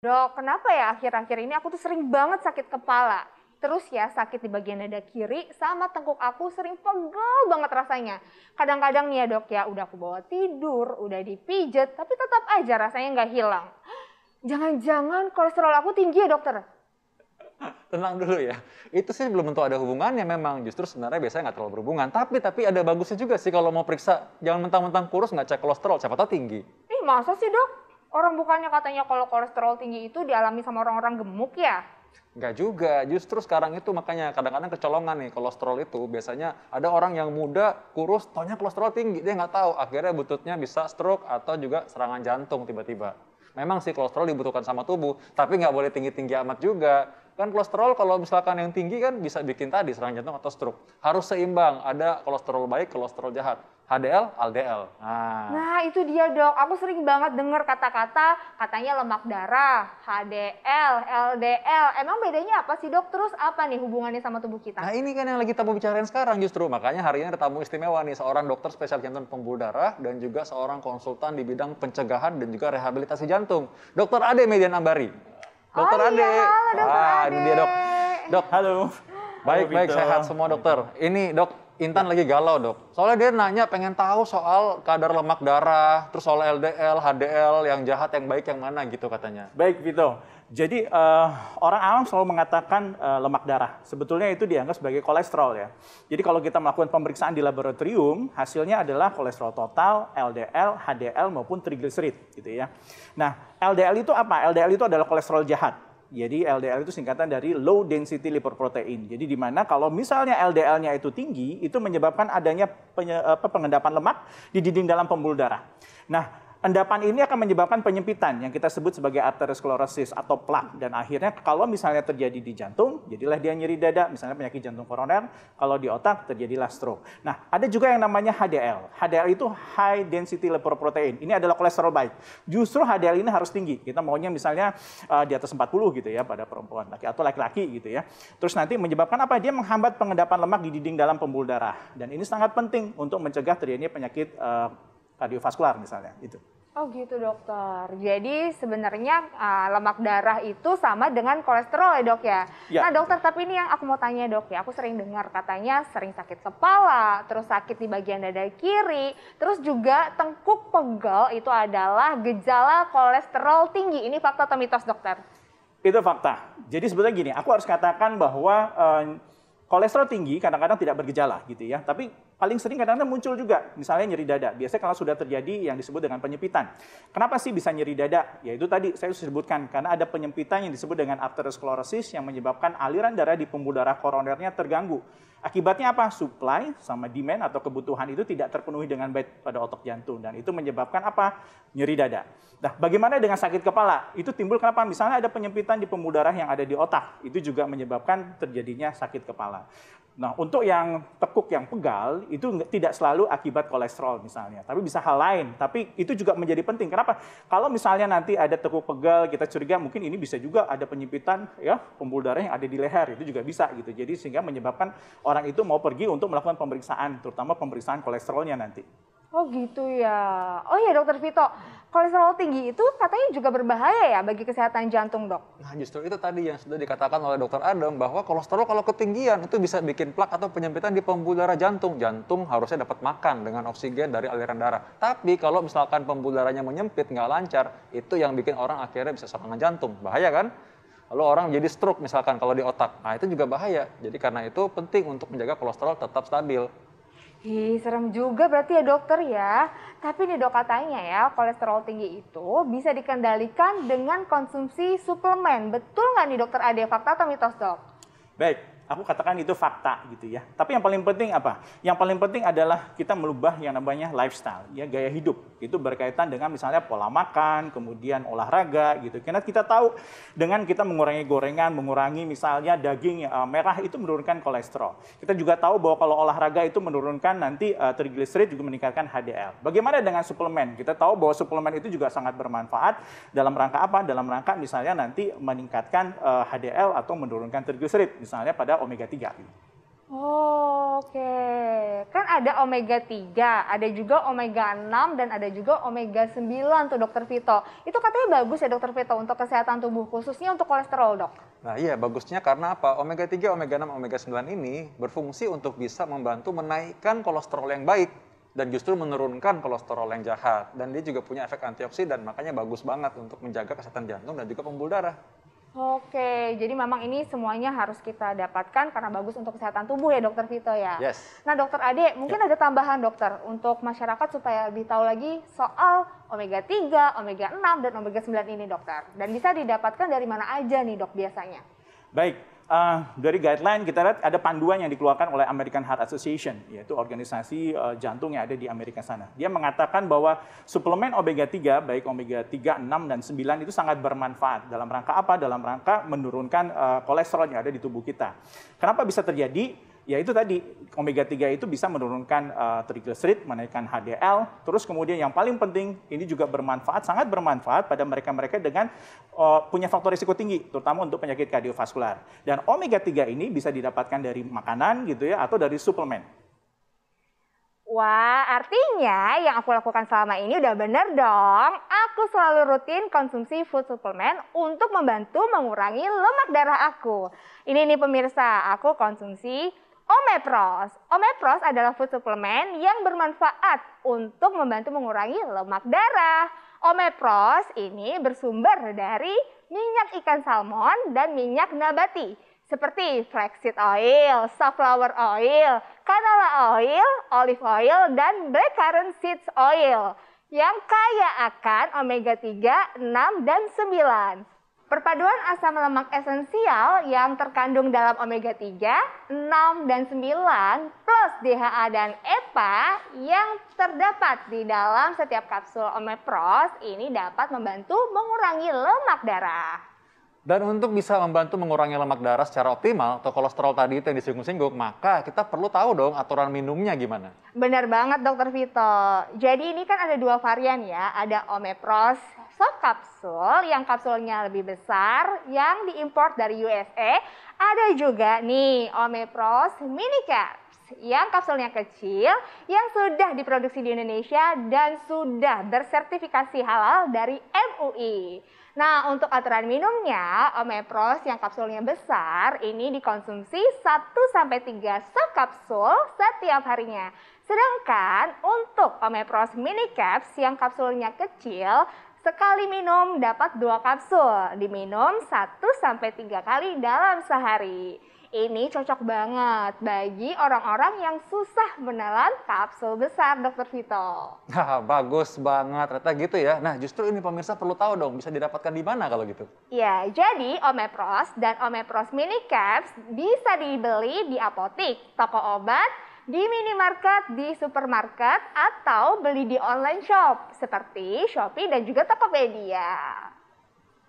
Dok, kenapa ya akhir-akhir ini aku tuh sering banget sakit kepala? Terus ya sakit di bagian dada kiri sama tengkuk aku sering pegel banget rasanya. Kadang-kadang nih ya dok ya, udah aku bawa tidur, udah dipijet, tapi tetap aja rasanya nggak hilang. Jangan-jangan kolesterol aku tinggi ya dokter? Tenang dulu ya, itu sih belum tentu ada hubungannya memang. Justru sebenarnya biasanya nggak terlalu berhubungan. Tapi ada bagusnya juga sih kalau mau periksa. Jangan mentang-mentang kurus nggak cek kolesterol, siapa tahu tinggi. Ih masa sih dok? Orang bukannya katanya kalau kolesterol tinggi itu dialami sama orang-orang gemuk ya? Nggak juga, justru sekarang itu makanya kadang-kadang kecolongan nih kolesterol itu. Biasanya ada orang yang muda, kurus, taunya kolesterol tinggi. Dia nggak tahu, akhirnya bututnya bisa stroke atau juga serangan jantung tiba-tiba. Memang sih kolesterol dibutuhkan sama tubuh, tapi nggak boleh tinggi-tinggi amat juga. Kan kolesterol kalau misalkan yang tinggi kan bisa bikin tadi serangan jantung atau stroke. Harus seimbang, ada kolesterol baik, kolesterol jahat. HDL, LDL. Nah itu dia dok, aku sering banget denger kata-kata katanya lemak darah, HDL, LDL. Emang bedanya apa sih dok? Terus apa nih hubungannya sama tubuh kita? Nah ini kan yang lagi tamu bicarain sekarang justru. Makanya hari ini ada tamu istimewa nih, seorang dokter spesialis jantung pembuluh darah dan juga seorang konsultan di bidang pencegahan dan juga rehabilitasi jantung. Dr. Ade Median Ambari. Dr. Ade. Iya, halo dokter Ade. Ini dia dok. Dok, Halo. baik, sehat semua dokter. Ini dok, Intan lagi galau dok. Soalnya dia nanya pengen tahu soal kadar lemak darah, terus soal LDL, HDL, yang jahat, yang baik, yang mana gitu katanya. Baik, Vito. Jadi orang awam selalu mengatakan lemak darah. Sebetulnya itu dianggap sebagai kolesterol ya. Jadi kalau kita melakukan pemeriksaan di laboratorium, hasilnya adalah kolesterol total, LDL, HDL maupun trigliserid gitu ya. Nah, LDL itu apa? LDL itu adalah kolesterol jahat. Jadi LDL itu singkatan dari low density lipoprotein. Jadi di mana kalau misalnya LDL-nya itu tinggi, itu menyebabkan adanya pengendapan lemak di dinding dalam pembuluh darah. Nah, endapan ini akan menyebabkan penyempitan yang kita sebut sebagai arteriosklerosis atau plak. Dan akhirnya kalau misalnya terjadi di jantung, jadilah dia nyeri dada, misalnya penyakit jantung koroner. Kalau di otak, terjadilah stroke. Nah, ada juga yang namanya HDL. HDL itu high density lipoprotein. Ini adalah kolesterol baik. Justru HDL ini harus tinggi. Kita maunya misalnya di atas 40 gitu ya pada perempuan laki atau laki-laki gitu ya. Terus nanti menyebabkan apa? Dia menghambat pengendapan lemak di dinding dalam pembuluh darah. Dan ini sangat penting untuk mencegah terjadinya penyakit kardiovaskular misalnya itu. Oh gitu dokter. Jadi sebenarnya lemak darah itu sama dengan kolesterol ya dok ya? Ya. Nah dokter, tapi ini yang aku mau tanya dok ya, aku sering dengar katanya sering sakit kepala, terus sakit di bagian dada kiri, terus juga tengkuk pegel itu adalah gejala kolesterol tinggi. Ini fakta atau mitos dokter? Itu fakta. Jadi sebetulnya gini, aku harus katakan bahwa kolesterol tinggi kadang-kadang tidak bergejala gitu ya. Tapi paling sering kadang-kadang muncul juga, misalnya nyeri dada. Biasanya kalau sudah terjadi yang disebut dengan penyempitan. Kenapa sih bisa nyeri dada? Ya itu tadi saya sudah sebutkan, karena ada penyempitan yang disebut dengan arteriosklerosis yang menyebabkan aliran darah di pembuluh darah koronernya terganggu. Akibatnya apa? Supply sama demand atau kebutuhan itu tidak terpenuhi dengan baik pada otot jantung. Dan itu menyebabkan apa? Nyeri dada. Nah, bagaimana dengan sakit kepala? Itu timbul kenapa? Misalnya ada penyempitan di pembuluh darah yang ada di otak. Itu juga menyebabkan terjadinya sakit kepala. Nah, untuk yang tekuk yang pegal, itu tidak selalu akibat kolesterol misalnya. Tapi bisa hal lain. Tapi itu juga menjadi penting. Kenapa? Kalau misalnya nanti ada tekuk pegal, kita curiga mungkin ini bisa juga ada penyempitan ya pembuluh darah yang ada di leher. Itu juga bisa gitu. Jadi sehingga menyebabkan orang itu mau pergi untuk melakukan pemeriksaan, terutama pemeriksaan kolesterolnya nanti. Oh gitu ya. Oh ya dokter Vito, kolesterol tinggi itu katanya juga berbahaya ya bagi kesehatan jantung dok? Nah justru itu tadi yang sudah dikatakan oleh dokter Adam bahwa kolesterol kalau ketinggian itu bisa bikin plak atau penyempitan di pembuluh darah jantung. Jantung harusnya dapat makan dengan oksigen dari aliran darah. Tapi kalau misalkan pembuluh darahnya menyempit, nggak lancar, itu yang bikin orang akhirnya bisa serangan jantung. Bahaya kan? Lalu orang jadi stroke misalkan kalau di otak. Nah itu juga bahaya. Jadi karena itu penting untuk menjaga kolesterol tetap stabil. Ih, serem juga berarti ya dokter ya. Tapi nih dok katanya ya, kolesterol tinggi itu bisa dikendalikan dengan konsumsi suplemen. Betul nggak nih dokter Ade, fakta atau mitos dok? Baik, aku katakan itu fakta gitu ya. Tapi yang paling penting apa? Yang paling penting adalah kita merubah yang namanya lifestyle, ya gaya hidup. Itu berkaitan dengan misalnya pola makan, kemudian olahraga gitu. Karena kita tahu dengan kita mengurangi gorengan, mengurangi misalnya daging merah itu menurunkan kolesterol. Kita juga tahu bahwa kalau olahraga itu menurunkan nanti trigliserid juga meningkatkan HDL. Bagaimana dengan suplemen? Kita tahu bahwa suplemen itu juga sangat bermanfaat dalam rangka apa? Dalam rangka misalnya nanti meningkatkan HDL atau menurunkan trigliserid misalnya pada omega 3. Oke, kan ada omega 3, ada juga omega 6, dan ada juga omega 9 tuh dokter Vito. Itu katanya bagus ya dokter Vito untuk kesehatan tubuh, khususnya untuk kolesterol dok. Nah iya, bagusnya karena apa? Omega 3, omega 6, omega 9 ini berfungsi untuk bisa membantu menaikkan kolesterol yang baik dan justru menurunkan kolesterol yang jahat. Dan dia juga punya efek antioksidan, makanya bagus banget untuk menjaga kesehatan jantung dan juga pembuluh darah. Oke, jadi memang ini semuanya harus kita dapatkan karena bagus untuk kesehatan tubuh ya dokter Vito ya. Yes. Nah dokter Ade, mungkin ada tambahan dokter untuk masyarakat supaya lebih tahu lagi soal omega 3, omega 6, dan omega 9 ini dokter. Dan bisa didapatkan dari mana aja nih dok biasanya? Baik, dari guideline kita lihat ada panduan yang dikeluarkan oleh American Heart Association, yaitu organisasi jantung yang ada di Amerika sana. Dia mengatakan bahwa suplemen omega 3, baik omega 3, 6, dan 9 itu sangat bermanfaat. Dalam rangka apa? Dalam rangka menurunkan kolesterol yang ada di tubuh kita. Kenapa bisa terjadi? Ya itu tadi, omega 3 itu bisa menurunkan triglycerid, menaikkan HDL, terus kemudian yang paling penting, ini juga bermanfaat, sangat bermanfaat pada mereka-mereka dengan punya faktor risiko tinggi, terutama untuk penyakit kardiovaskular. Dan omega 3 ini bisa didapatkan dari makanan gitu ya, atau dari suplemen. Wah, artinya yang aku lakukan selama ini udah bener dong. Aku selalu rutin konsumsi food supplement untuk membantu mengurangi lemak darah aku. Ini nih pemirsa, aku konsumsi Omepros. Omepros adalah food supplement yang bermanfaat untuk membantu mengurangi lemak darah. Omepros ini bersumber dari minyak ikan salmon dan minyak nabati seperti flaxseed oil, safflower oil, canola oil, olive oil, dan blackcurrant seeds oil yang kaya akan omega 3, 6, dan 9. Perpaduan asam lemak esensial yang terkandung dalam omega 3, 6, dan 9 plus DHA dan EPA yang terdapat di dalam setiap kapsul Omepros ini dapat membantu mengurangi lemak darah. Dan untuk bisa membantu mengurangi lemak darah secara optimal atau kolesterol tadi itu yang disinggung-singgung, maka kita perlu tahu dong aturan minumnya gimana. Benar banget dokter Vito. Jadi ini kan ada dua varian ya, ada Omepros soft kapsul yang kapsulnya lebih besar yang diimpor dari USA. Ada juga nih Omepros mini caps yang kapsulnya kecil yang sudah diproduksi di Indonesia dan sudah bersertifikasi halal dari MUI. Nah, untuk aturan minumnya, Omepros yang kapsulnya besar ini dikonsumsi 1-3 sop kapsul setiap harinya. Sedangkan untuk Omepros mini caps yang kapsulnya kecil, sekali minum dapat 2 kapsul, diminum 1-3 kali dalam sehari. Ini cocok banget bagi orang-orang yang susah menelan kapsul besar, Dokter Vito. Nah, bagus banget, ternyata gitu ya. Nah, justru ini pemirsa perlu tahu dong, bisa didapatkan di mana kalau gitu? Ya, jadi Omepros dan Omepros Mini Caps bisa dibeli di apotik, toko obat, di minimarket, di supermarket, atau beli di online shop seperti Shopee dan juga Tokopedia.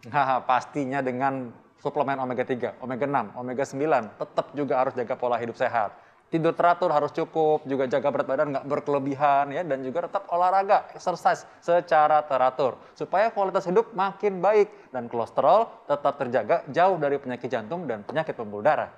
Nah, pastinya dengan suplemen omega 3, omega 6, omega 9, tetap juga harus jaga pola hidup sehat. Tidur teratur harus cukup, juga jaga berat badan nggak berkelebihan ya, dan juga tetap olahraga, exercise secara teratur supaya kualitas hidup makin baik dan kolesterol tetap terjaga jauh dari penyakit jantung dan penyakit pembuluh darah.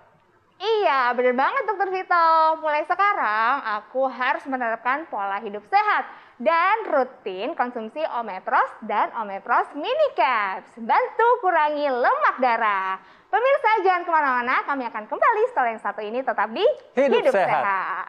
Iya, bener banget Dokter Vito. Mulai sekarang aku harus menerapkan pola hidup sehat dan rutin konsumsi Omepros dan Omepros Mini Caps. Bantu kurangi lemak darah. Pemirsa jangan kemana-mana, kami akan kembali setelah yang satu ini tetap di Hidup Sehat. Sehat.